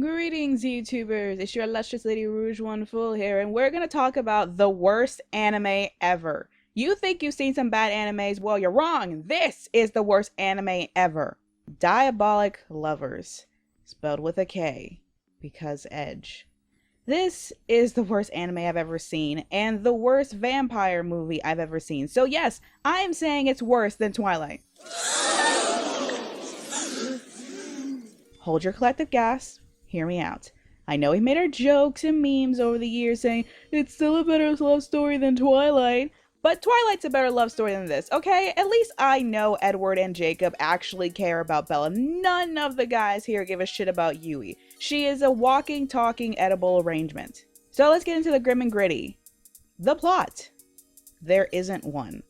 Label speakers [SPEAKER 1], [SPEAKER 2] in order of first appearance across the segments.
[SPEAKER 1] Greetings, YouTubers. It's your illustrious Lady Rouge One Full here, and we're going to talk about the worst anime ever. You think you've seen some bad animes? Well, you're wrong. This is the worst anime ever. Diabolik Lovers. Spelled with a K. Because Edge. This is the worst anime I've ever seen, and the worst vampire movie I've ever seen. So yes, I am saying it's worse than Twilight. Hold your collective gasp. Hear me out. I know we made our jokes and memes over the years saying it's still a better love story than Twilight, but Twilight's a better love story than this, okay? At least I know Edward and Jacob actually care about Bella. None of the guys here give a shit about Yui. She is a walking, talking, edible arrangement. So let's get into the grim and gritty. The plot. There isn't one.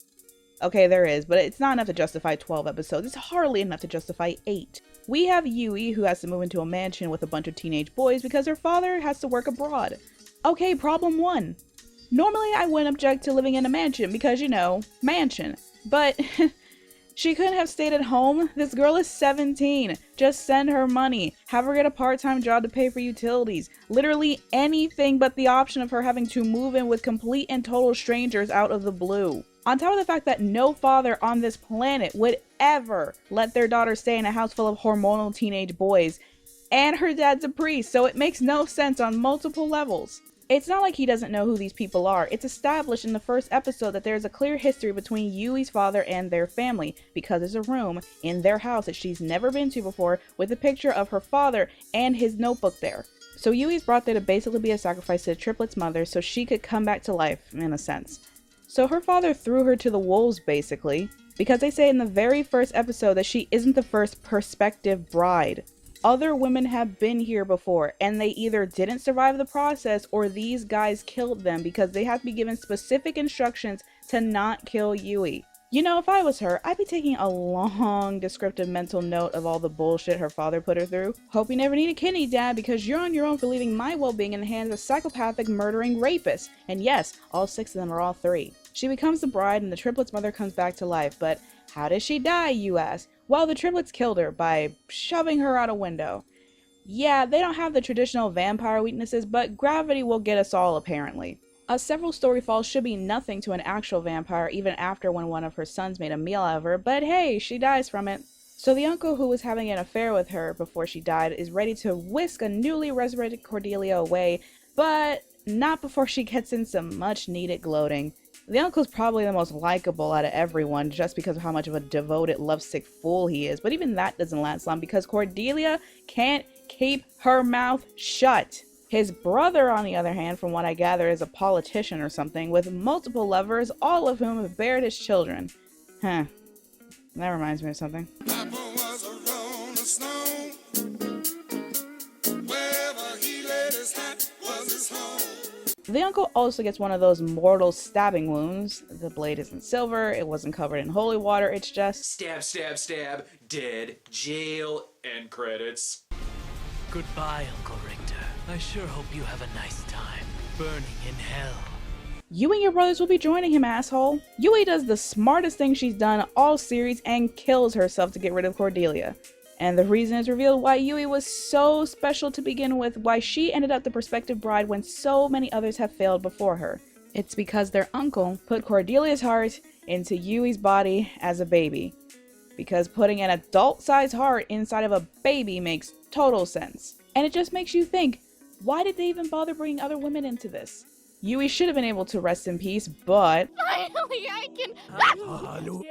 [SPEAKER 1] Okay, there is, but it's not enough to justify 12 episodes. It's hardly enough to justify 8. We have Yui, who has to move into a mansion with a bunch of teenage boys because her father has to work abroad. Okay, problem 1. Normally I wouldn't object to living in a mansion because, you know, mansion. But she couldn't have stayed at home. This girl is 17. Just send her money. Have her get a part-time job to pay for utilities. Literally anything but the option of her having to move in with complete and total strangers out of the blue. On top of the fact that no father on this planet would ever let their daughter stay in a house full of hormonal teenage boys. And her dad's a priest, so it makes no sense on multiple levels. It's not like he doesn't know who these people are. It's established in the first episode that there's a clear history between Yui's father and their family, because there's a room in their house that she's never been to before with a picture of her father and his notebook there. So Yui's brought there to basically be a sacrifice to the triplets' mother so she could come back to life, in a sense. So her father threw her to the wolves, basically, because they say in the very first episode that she isn't the first prospective bride. Other women have been here before, and they either didn't survive the process or these guys killed them because they have to be given specific instructions to not kill Yui. You know, if I was her, I'd be taking a long descriptive mental note of all the bullshit her father put her through. Hope you never need a kidney, Dad, because you're on your own for leaving my well-being in the hands of psychopathic murdering rapists. And yes, all 6 of them are all 3. She becomes the bride and the triplets' mother comes back to life, but how does she die, you ask? Well, the triplets killed her by shoving her out a window. Yeah, they don't have the traditional vampire weaknesses, but gravity will get us all apparently. Several story falls should be nothing to an actual vampire even after when one of her sons made a meal out of her, but hey, she dies from it. So the uncle who was having an affair with her before she died is ready to whisk a newly resurrected Cordelia away, but not before she gets in some much needed gloating. The uncle's probably the most likable out of everyone just because of how much of a devoted, lovesick fool he is, but even that doesn't last long because Cordelia can't keep her mouth shut. His brother, on the other hand, from what I gather, is a politician or something, with multiple lovers, all of whom have bared his children. Huh. That reminds me of something. Papa was a rolling stone. Wherever he laid his hat was his home. The uncle also gets one of those mortal stabbing wounds. The blade isn't silver, it wasn't covered in holy water, it's just
[SPEAKER 2] stab, stab, stab, dead, jail, end credits.
[SPEAKER 3] Goodbye, Uncle Richter. I sure hope you have a nice time burning in hell.
[SPEAKER 1] You and your brothers will be joining him, asshole. Yui does the smartest thing she's done all series and kills herself to get rid of Cordelia. And the reason is revealed why Yui was so special to begin with, why she ended up the prospective bride when so many others have failed before her. It's because their uncle put Cordelia's heart into Yui's body as a baby. Because putting an adult-sized heart inside of a baby makes total sense. And it just makes you think, why did they even bother bringing other women into this? Yui should have been able to rest in peace, but
[SPEAKER 4] Finally, I can. No!